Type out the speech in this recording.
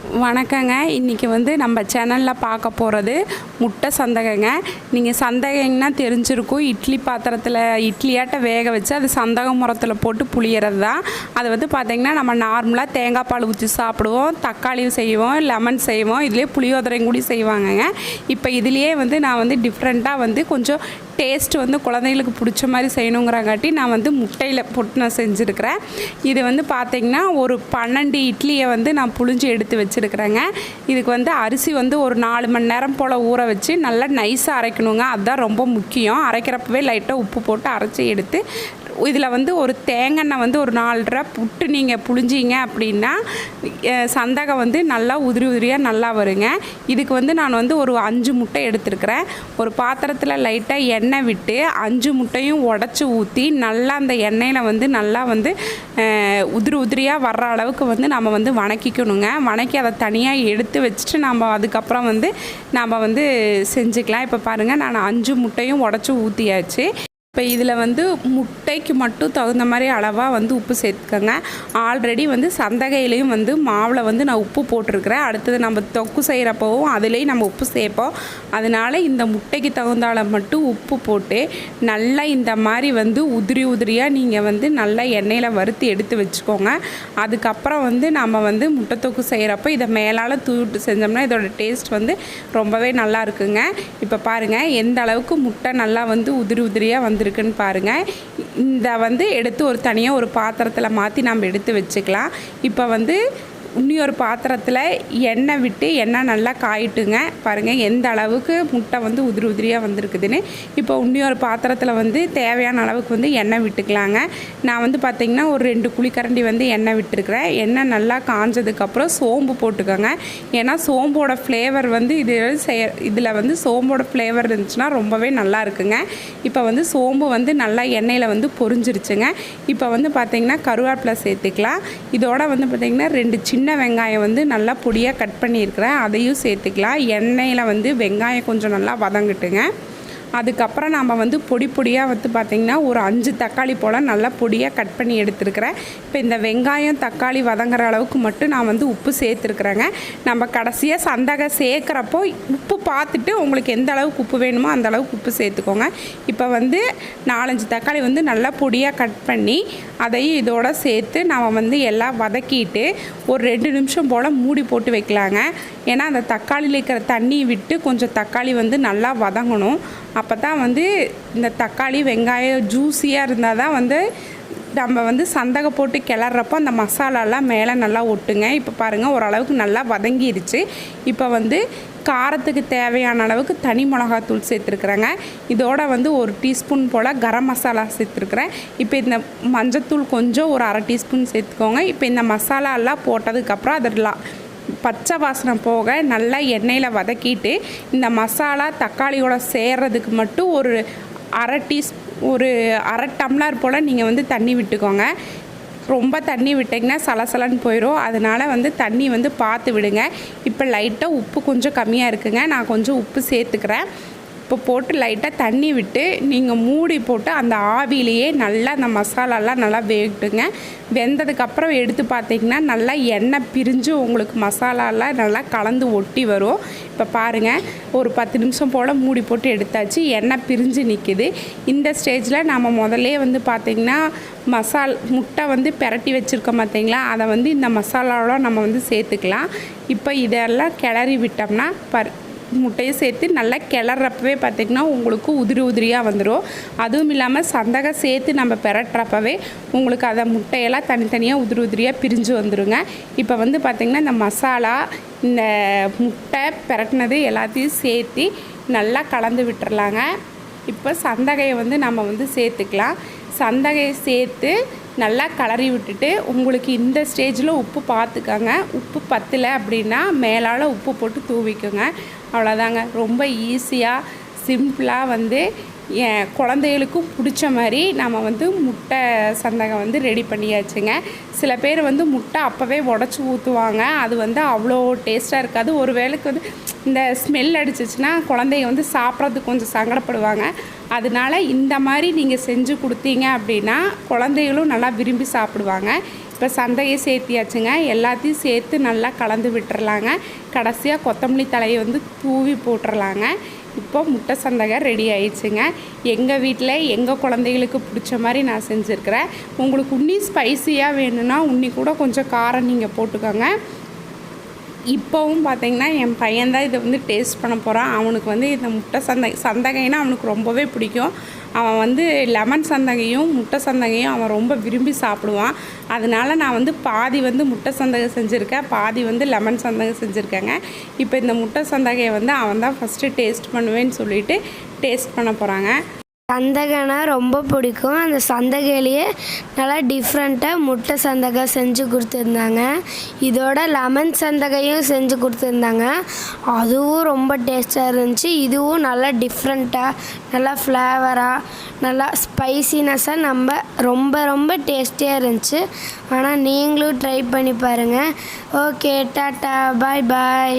வணக்கங்க. இன்றைக்கி வந்து நம்ம சேனலில் பார்க்க போகிறது முட்டை சந்தகங்க. நீங்கள் சந்தகங்கன்னா தெரிஞ்சிருக்கும். இட்லி பாத்திரத்தில் இட்லியாட்ட வேக வச்சு அது சந்தக முறத்தில் போட்டு புளியறது தான். அது வந்து பார்த்திங்கன்னா நம்ம நார்மலாக தேங்காய் பால் ஊற்றி சாப்பிடுவோம், தக்காளி செய்வோம், லெமன் செய்வோம், இதுலேயே புளியோதரையும் கூடி செய்வாங்கங்க. இப்போ இதுலேயே வந்து நான் வந்து டிஃப்ரெண்ட்டாக வந்து கொஞ்சம் டேஸ்ட் வந்து குழந்தைகளுக்கு பிடிச்ச மாதிரி செய்யணுங்கிறங்காட்டி நான் வந்து முட்டையில் போட்டு நான் செஞ்சுருக்கிறேன். இது வந்து பார்த்திங்கன்னா ஒரு 12 இட்லியை வந்து நான் புழிஞ்சு எடுத்து வச்சுருக்கிறேங்க. இதுக்கு வந்து அரிசி வந்து ஒரு 4 மணி நேரம் போல் ஊற வச்சு நல்லா நைஸாக அரைக்கணுங்க. அதுதான் ரொம்ப முக்கியம். அரைக்கிறப்பவே லைட்டாக உப்பு போட்டு அரைச்சி எடுத்து இதில் வந்து ஒரு தேங்காய் வந்து ஒரு 4 புட்டு நீங்கள் புழிஞ்சிங்க அப்படின்னா சந்தகம் வந்து நல்லா உதிரியாக நல்லா வருங்க. இதுக்கு வந்து நான் வந்து ஒரு 5 முட்டை எடுத்துருக்கிறேன். ஒரு பாத்திரத்தில் லைட்டாக எண்ணெய் விட்டு 5 முட்டையும் உடச்சி ஊற்றி நல்லா அந்த எண்ணெயில் வந்து நல்லா வந்து உதிரியாக வர்ற அளவுக்கு வந்து நம்ம வந்து வணக்கிக்கணுங்க. வணக்கி அதை தனியாக எடுத்து வச்சுட்டு நம்ம அதுக்கப்புறம் வந்து நம்ம வந்து செஞ்சுக்கலாம். இப்போ பாருங்கள், நான் 5 முட்டையும் உடச்சி ஊற்றியாச்சு. இப்போ இதில் வந்து முட்டைக்கு மட்டும் தகுந்த மாதிரி அளவாக வந்து உப்பு சேர்த்துக்கோங்க. ஆல்ரெடி வந்து சந்தகையிலையும் வந்து மாவில் வந்து நான் உப்பு போட்டிருக்கிறேன். அடுத்தது நம்ம தொக்கு செய்கிறப்பவும் அதுலேயும் நம்ம உப்பு சேர்ப்போம். அதனால் இந்த முட்டைக்கு தகுந்த அளவு மட்டும் உப்பு போட்டு நல்லா இந்த மாதிரி வந்து உதிரியாக நீங்கள் வந்து நல்லா எண்ணெயில் வறுத்து எடுத்து வச்சுக்கோங்க. அதுக்கப்புறம் வந்து நம்ம வந்து முட்டை தொக்கு செய்கிறப்போ இதை மேலால் தூவிட்டு செஞ்சோம்னா இதோட டேஸ்ட் வந்து ரொம்பவே நல்லா இருக்குங்க. இப்போ பாருங்கள் எந்த அளவுக்கு முட்டை நல்லா வந்து உதிரியாக வந்து இருக்குன்னு பாருங்கள். இந்த வந்து எடுத்து ஒரு தனியாக ஒரு பாத்திரத்தில் மாற்றி நம்ம எடுத்து வச்சுக்கலாம். இப்போ வந்து இன்னொரு பாத்திரத்தில் எண்ணெய் விட்டு எண்ணெய் நல்லா காயிட்டுங்க. பாருங்கள் எந்த அளவுக்கு முட்டை வந்து உதிரியாக வந்திருக்குதுன்னு. இப்போ இன்னொரு பாத்திரத்தில் வந்து தேவையான அளவுக்கு வந்து எண்ணெய் விட்டுக்கலாங்க. நான் வந்து பார்த்திங்கன்னா ஒரு 2 குழிக்கரண்டி வந்து எண்ணெய் விட்டுருக்குறேன். எண்ணெய் நல்லா காஞ்சதுக்கப்புறம் சோம்பு போட்டுக்கோங்க. ஏன்னா சோம்போட ஃப்ளேவர் வந்து இதில் வந்து சோம்போட ஃப்ளேவர் இருந்துச்சுன்னா ரொம்பவே நல்லா இருக்குங்க. இப்போ வந்து சோம்பு வந்து நல்லா எண்ணெயில் வந்து பொரிஞ்சிருச்சுங்க. இப்போ வந்து பார்த்திங்கன்னா கருவேப்பிலை சேர்த்துக்கலாம். இதோட வந்து பார்த்திங்கன்னா 2 சின்ன வெங்காயம் வந்து நல்லா பொடியாக கட் பண்ணியிருக்கிறேன், அதையும் சேர்த்துக்கலாம். எண்ணெயில் வந்து வெங்காயம் கொஞ்சம் நல்லா வதங்கட்டுங்க. அதுக்கப்புறம் நம்ம வந்து பொடியாக வந்து பார்த்திங்கன்னா ஒரு 5 தக்காளி போல் நல்லா பொடியாக கட் பண்ணி எடுத்துருக்கிறேன். இப்போ இந்த வெங்காயம் தக்காளி வதங்குற அளவுக்கு மட்டும் நான் வந்து உப்பு சேர்த்துருக்குறேங்க. நம்ம கடைசியாக சந்தகம் சேர்க்குறப்போ உப்பு பார்த்துட்டு உங்களுக்கு எந்த அளவுக்கு உப்பு வேணுமோ அந்த அளவுக்கு உப்பு சேர்த்துக்கோங்க. இப்போ வந்து 4-5 தக்காளி வந்து நல்லா பொடியாக கட் பண்ணி அதையும் இதோட சேர்த்து நம்ம வந்து எல்லாம் வதக்கிட்டு ஒரு 2 நிமிஷம் போல் மூடி போட்டு வைக்கலாங்க. ஏன்னா அந்த தக்காளியில் இருக்கிற தண்ணி விட்டு கொஞ்சம் தக்காளி வந்து நல்லா வதங்கணும். அப்போ தான் வந்து இந்த தக்காளி வெங்காயம் ஜூஸியாக இருந்தால் தான் வந்து நம்ம வந்து சந்தகம் போட்டு கிளறப்போ அந்த மசாலாலாம் மேலே நல்லா ஒட்டுங்க. இப்போ பாருங்கள் ஓரளவுக்கு நல்லா வதங்கிடுச்சு. இப்போ வந்து காரத்துக்கு தேவையான அளவுக்கு தனி மிளகாத்தூள் சேர்த்துருக்குறேங்க. இதோட வந்து 1 டீஸ்பூன் போல் கரம் மசாலா சேர்த்துருக்குறேன். இப்போ இந்த மஞ்சத்தூள் கொஞ்சம் ஒரு 1/2 டீஸ்பூன் சேர்த்துக்கோங்க. இப்போ இந்த மசாலாலாம் போட்டதுக்கப்புறம் அதெல்லாம் பச்சை வாசனை போக நல்லா எண்ணெயில் வதக்கிட்டு இந்த மசாலா தக்காளியோட சேர்றதுக்கு மட்டும் ஒரு 1/2 டம்ளர் போல் நீங்கள் வந்து தண்ணி விட்டுக்கோங்க. ரொம்ப தண்ணி விட்டிங்கன்னா சலசலன்னு போயிடும். அதனால் வந்து தண்ணி வந்து பார்த்து விடுங்க. இப்போ லைட்டாக உப்பு கொஞ்சம் கம்மியாக இருக்குங்க. நான் கொஞ்சம் உப்பு சேர்த்துக்கிறேன். இப்போ போட்டு லைட்டாக தண்ணி விட்டு நீங்கள் மூடி போட்டு அந்த ஆவிலேயே நல்லா அந்த மசாலாலாம் நல்லா வேகட்டுங்க. வெந்ததுக்கப்புறம் எடுத்து பார்த்திங்கன்னா நல்லா எண்ணெய் பிரிஞ்சு உங்களுக்கு மசாலாலாம் நல்லா கலந்து ஒட்டி வரும். இப்போ பாருங்கள் ஒரு 10 நிமிஷம் போல் மூடி போட்டு எடுத்தாச்சு. எண்ணெய் பிரிஞ்சு நிற்கிது. இந்த ஸ்டேஜில் நம்ம முதல்லே வந்து பார்த்திங்கன்னா முட்டை வந்து பிரட்டி வச்சுருக்கோம் பார்த்திங்களா, அதை வந்து இந்த மசாலாவோட நம்ம வந்து சேர்த்துக்கலாம். இப்போ இதெல்லாம் கிளறி விட்டோம்னா முட்டையை சேர்த்து நல்லா கிளறப்பவே பார்த்திங்கன்னா உங்களுக்கு உதிரியாக வந்துடும். அதுவும் இல்லாமல் சந்தகம் சேர்த்து நம்ம பிரட்டுறப்பவே உங்களுக்கு அதை முட்டையெல்லாம் தனித்தனியாக உதிரியாக பிரிஞ்சு வந்துடுங்க. இப்போ வந்து பார்த்திங்கன்னா இந்த மசாலா இந்த முட்டை பிரட்டினது எல்லாத்தையும் சேர்த்து நல்லா கலந்து விட்டுறலாங்க. இப்போ சந்தகையை வந்து நம்ம வந்து சேர்த்துக்கலாம். சந்தகையை சேர்த்து நல்லா கிளறி விட்டுட்டு உங்களுக்கு இந்த ஸ்டேஜில் உப்பு பார்த்துக்கோங்க. உப்பு பத்தலை அப்படின்னா மேலால் உப்பு போட்டு தூவிக்கோங்க. அவ்வளோதாங்க. ரொம்ப ஈஸியாக சிம்பிளாக வந்து குழந்தைகளுக்கும் பிடிச்ச மாதிரி நம்ம வந்து முட்டை சந்தகம் வந்து ரெடி பண்ணியாச்சுங்க. சில பேர் வந்து முட்டை அப்போவே உடச்சி ஊற்றுவாங்க. அது வந்து அவ்வளோ டேஸ்ட்டாக இருக்காது. ஒரு வேளைக்கு வந்து இந்த ஸ்மெல் அடிச்சிச்சுன்னா குழந்தைங்க வந்து சாப்பிட்றதுக்கு கொஞ்சம் சங்கடப்படுவாங்க. அதனால இந்த மாதிரி நீங்கள் செஞ்சு கொடுத்தீங்க அப்படின்னா குழந்தைகளும் நல்லா விரும்பி சாப்பிடுவாங்க. இப்போ சந்தகையை சேர்த்தியாச்சுங்க. எல்லாத்தையும் சேர்த்து நல்லா கலந்து விட்டுறலாங்க. கடைசியாக கொத்தமல்லி தலையை வந்து தூவி போட்டுடலாங்க. இப்போ முட்டை சந்தகை ரெடி ஆயிடுச்சுங்க. எங்கள் வீட்டில் எங்கள் குழந்தைகளுக்கு பிடிச்ச மாதிரி நான் செஞ்சுருக்கிறேன். உங்களுக்கு உன்னி ஸ்பைஸியாக வேணும்னா உன்னி கூட கொஞ்சம் காரம் நீங்கள் போட்டுக்கோங்க. இப்போவும் பார்த்திங்கன்னா என் பையன்தான் இதை வந்து டேஸ்ட் பண்ண போகிறான். அவனுக்கு வந்து இந்த முட்டை சந்தகைன்னா அவனுக்கு ரொம்பவே பிடிக்கும். அவன் வந்து லெமன் சந்தகையும் முட்டை சந்தகையும் அவன் ரொம்ப விரும்பி சாப்பிடுவான். அதனால் நான் வந்து பாதி வந்து முட்டை சந்தகை செஞ்சுருக்கேன், பாதி வந்து லெமன் சந்தகை செஞ்சுருக்கேங்க. இப்போ இந்த முட்டை சந்தகையை வந்து அவன் தான் ஃபஸ்ட்டு டேஸ்ட் பண்ணுவேன்னு சொல்லிட்டு டேஸ்ட் பண்ண போகிறாங்க. சந்தகைனா ரொம்ப பிடிக்கும். அந்த சந்தகையிலேயே நல்லா டிஃப்ரெண்ட்டாக முட்டை சந்தகை செஞ்சு கொடுத்துருந்தாங்க. இதோட லெமன் சந்தகையும் செஞ்சு கொடுத்துருந்தாங்க. அதுவும் ரொம்ப டேஸ்ட்டாக இருந்துச்சு. இதுவும் நல்லா டிஃப்ரெண்ட்டாக நல்லா ஃப்ளேவராக நல்லா ஸ்பைசினஸ்ஸாக ரொம்ப ரொம்ப டேஸ்டியாக இருந்துச்சு. ஆனால் நீங்களும் ட்ரை பண்ணி பாருங்கள். ஓகே, டாட்டா, பாய் பாய்.